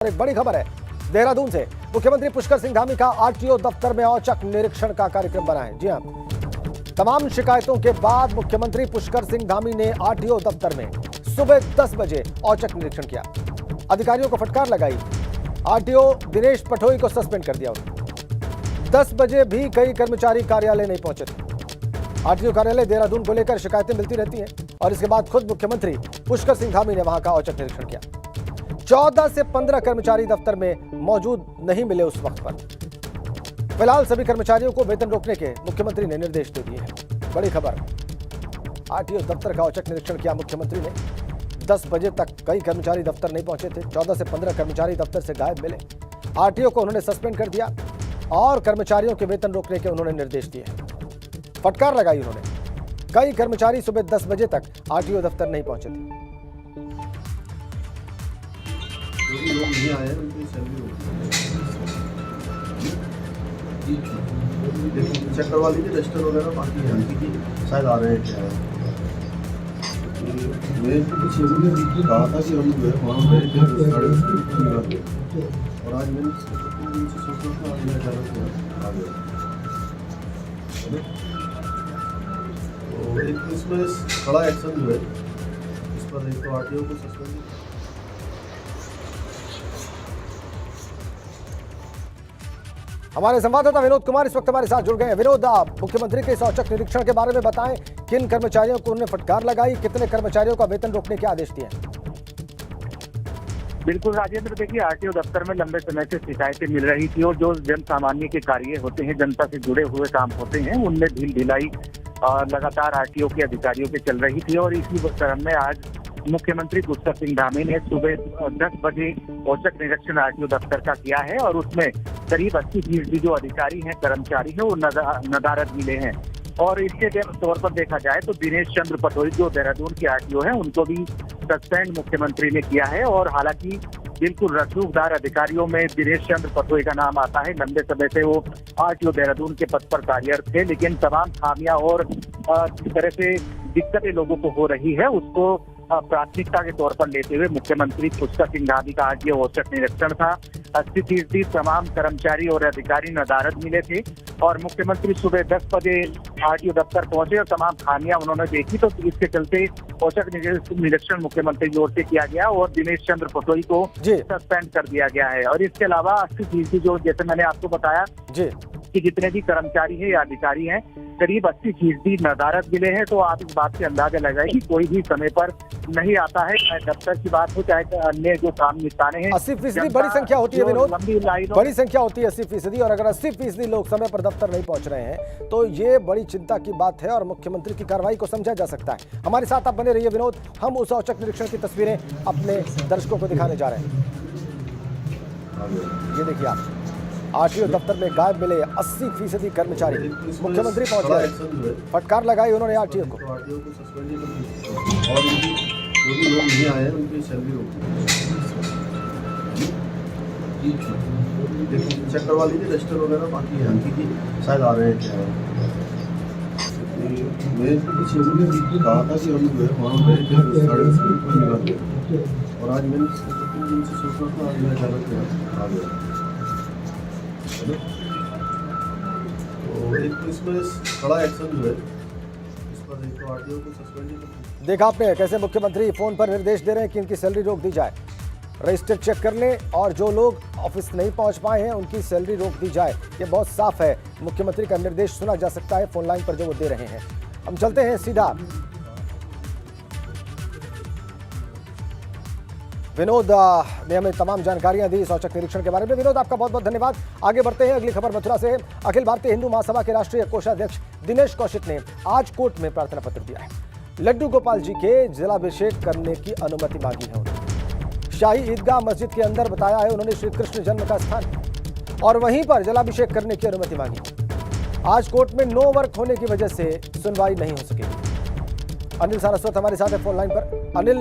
एक बड़ी खबर है देहरादून से। मुख्यमंत्री पुष्कर सिंह धामी का आरटीओ दफ्तर में औचक निरीक्षण का कार्यक्रम बना है। जी हां, तमाम शिकायतों के बाद मुख्यमंत्री पुष्कर सिंह धामी ने आरटीओ दफ्तर में सुबह 10 बजे औचक निरीक्षण किया। अधिकारियों को फटकार लगाई। आरटीओ दिनेश पटोई को सस्पेंड कर दिया। 10 बजे भी कई कर्मचारी कार्यालय नहीं पहुंचे थे। आरटीओ कार्यालय देहरादून को लेकर शिकायतें मिलती रहती हैं और इसके बाद खुद मुख्यमंत्री पुष्कर सिंह धामी ने वहां का औचक निरीक्षण किया। 14 से 15 कर्मचारी दफ्तर में मौजूद नहीं मिले उस वक्त पर। फिलहाल सभी कर्मचारियों को वेतन रोकने के मुख्यमंत्री ने निर्देश दे दिए हैं। बड़ी खबर, आरटीओ दफ्तर का औचक निरीक्षण किया मुख्यमंत्री ने। 10 बजे तक कई कर्मचारी दफ्तर नहीं पहुंचे थे। 14 से 15 कर्मचारी दफ्तर से गायब मिले। आरटीओ को उन्होंने सस्पेंड कर दिया और कर्मचारियों के वेतन रोकने के उन्होंने निर्देश दिए हैं। फटकार लगाई उन्होंने। कई कर्मचारी सुबह 10 बजे तक आरटीओ दफ्तर नहीं पहुंचे थे। जो भी लोग नहीं आए उनकी सैलरी देखो चेक करवा लीजिए रजिस्टर वगैरह बाकी है कि शायद आ रहे हैं क्या है। मैं तो कुछ कहा था कि हम जो है वहाँ गए थे और आज मैंने सोच रहा था आज मैं अचानक आ गया। तो एक तो इसमें बड़ा एक्शन जो है इस पर एक तो आरटीओ को सस्पेंड। हमारे संवाददाता विनोद कुमार इस वक्त हमारे साथ जुड़ गए हैं। विनोद, आप मुख्यमंत्री के इस औचक निरीक्षण के बारे में बताएं। किन कर्मचारियों को उन्होंने फटकार लगाई, कितने कर्मचारियों का वेतन रोकने के आदेश दिए? बिल्कुल राजेंद्र, देखिए आरटीओ दफ्तर में लंबे समय से शिकायतें मिल रही थी और जो जन सामान्य के कार्य होते हैं, जनता से जुड़े हुए काम होते हैं, उनमें ढिलाई लगातार आरटीओ के अधिकारियों की चल रही थी। और इसी क्रम में आज मुख्यमंत्री पुष्कर सिंह धामी ने सुबह 10 बजे औचक निरीक्षण आरटीओ दफ्तर का किया है और उसमें करीब 80% जो अधिकारी हैं, कर्मचारी हैं, वो नदारद मिले हैं। और इसके तौर पर देखा जाए तो दिनेश चंद्र पटोई जो देहरादून के आरटीओ हैं, उनको भी सस्पेंड मुख्यमंत्री ने किया है। और हालांकि बिल्कुल रसूखदार अधिकारियों में दिनेश चंद्र पटोई का नाम आता है। लंबे समय से वो आरटीओ देहरादून के पद पर कार्यरत थे, लेकिन तमाम खामियां और जिस तरह से दिक्कतें लोगों को हो रही है उसको प्राथमिकता के तौर पर लेते हुए मुख्यमंत्री पुष्कर सिंह धामी का आज ये औचक निरीक्षण था। 80% तमाम कर्मचारी और अधिकारी नदारद मिले थे और मुख्यमंत्री सुबह 10 बजे आरटीओ दफ्तर पहुंचे और तमाम खामियां उन्होंने देखी। तो इसके चलते औचक निरीक्षण मुख्यमंत्री की ओर से किया गया और दिनेश चंद्र पटोई को सस्पेंड कर दिया गया है। और इसके अलावा 80% जो, जैसे मैंने आपको बताया कि जितने भी कर्मचारी हैं या अधिकारी हैं, करीब 80% नदारद मिले हैं। तो आप इस बात से अंदाजा लगाए कि कोई भी समय पर नहीं आता है, चाहे दफ्तर की बात हो चाहे अन्य जो काम निपटाने हैं। 80% बड़ी संख्या होती है विनोद, बड़ी संख्या होती है 80%। और अगर 80% लोग समय पर दफ्तर नहीं पहुंच रहे हैं तो ये बड़ी चिंता की बात है और मुख्यमंत्री की कार्रवाई को समझा जा सकता है। हमारे साथ आप बने रहिए विनोद, हम उस औचक निरीक्षण की तस्वीरें अपने दर्शकों को दिखाने जा रहे हैं। ये देखिए आप, आरटीओ दफ्तर में गायब मिले 80% कर्मचारी। मुख्यमंत्री पहुंच गए, फटकार लगाई उन्होंने आरटीओ को। और जो भी लोग नहीं आए उनकी सैलरी देखो चेक करवा लीजिए रजिस्टर वगैरह बाकी है कि शायद आ रहे हैं क्या है। मैं तो कुछ कहा था कि हम जो है वहाँ गए थे और आज मैंने सोच रहा था आज मैं अचानक आ गया। तो एक तो इसमें बड़ा एक्शन जो है इस पर एक तो आरटीओ को सस्पेंड। देखा आपने कैसे मुख्यमंत्री फोन पर निर्देश दे रहे हैं कि इनकी सैलरी रोक दी जाए, रजिस्टर चेक कर लें और जो लोग ऑफिस नहीं पहुंच पाए हैं उनकी सैलरी रोक दी जाए। ये बहुत साफ है, मुख्यमंत्री का निर्देश सुना जा सकता है फोन लाइन पर जो वो दे रहे हैं। हम चलते हैं सीधा। विनोद ने हमें तमाम जानकारियां दी इस औचक निरीक्षण के बारे में। विनोद, आपका बहुत बहुत धन्यवाद। आगे बढ़ते हैं, अगली खबर मथुरा से। अखिल भारतीय हिंदू महासभा के राष्ट्रीय कोषाध्यक्ष दिनेश कौशिक ने आज कोर्ट में प्रार्थना पत्र दिया है। लड्डू गोपाल जी के जलाभिषेक करने की अनुमति मांगी है उन्होंने। शाही ईदगाह मस्जिद के अंदर बताया है उन्होंने श्री कृष्ण जन्म का स्थान और वहीं पर जलाभिषेक करने की अनुमति मांगी। आज कोर्ट में नो वर्क होने की वजह से सुनवाई नहीं हो सकेगी। अनिल सारस्वत हमारे साथ है फोन लाइन पर। अनिल,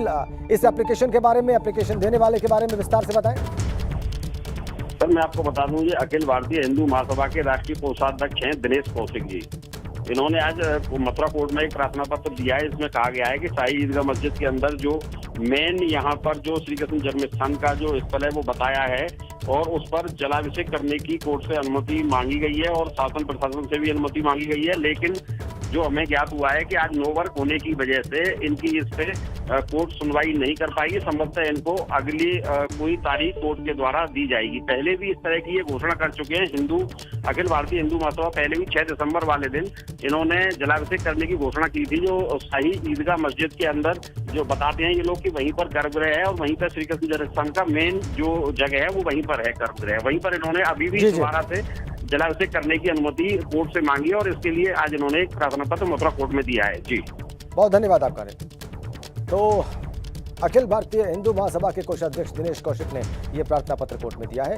इस एप्लीकेशन के बारे में, एप्लीकेशन देने वाले के बारे में विस्तार से बताएं। सर, मैं आपको बता दूं, ये अखिल भारतीय हिंदू महासभा के राष्ट्रीय कोषाध्यक्ष हैं दिनेश कौशिक जी। इन्होंने आज मथुरा कोर्ट में एक प्रार्थना पत्र दिया है। इसमें कहा गया है कि शाही ईदगाह मस्जिद के अंदर जो मेन यहाँ पर जो श्री कृष्ण जन्म स्थान का जो स्थल है वो बताया है और उस पर जलाभिषेक करने की कोर्ट से अनुमति मांगी गई है और शासन प्रशासन से भी अनुमति मांगी गई है। लेकिन जो हमें ज्ञात हुआ है कि आज नो वर्क होने की वजह से इनकी इस पे कोर्ट सुनवाई नहीं कर पाएगी। संभवतः इनको अगली कोई तारीख कोर्ट के द्वारा दी जाएगी। पहले भी इस तरह की ये घोषणा कर चुके हैं अखिल भारतीय हिंदू महासभा। पहले भी 6 दिसंबर वाले दिन इन्होंने जलाभिषेक करने की घोषणा की थी, जो शाही ईदगाह मस्जिद के अंदर जो बताते हैं ये लोग कि वहीं पर गर्भगृह है और वहीं पर श्री कृष्ण जन्मस्थान का मेन जो जगह है वो वहीं पर है, गर्भगृह। वहीं पर इन्होंने अभी भी दोबारा से जलाभिषेक करने की अनुमति कोर्ट से मांगी और इसके लिए आज इन्होंने एक प्रार्थना पत्र मथुरा कोर्ट में दिया है। जी बहुत धन्यवाद आपका। तो अखिल भारतीय हिंदू महासभा के कोषाध्यक्ष दिनेश कौशिक ने यह प्रार्थना पत्र कोर्ट में दिया है।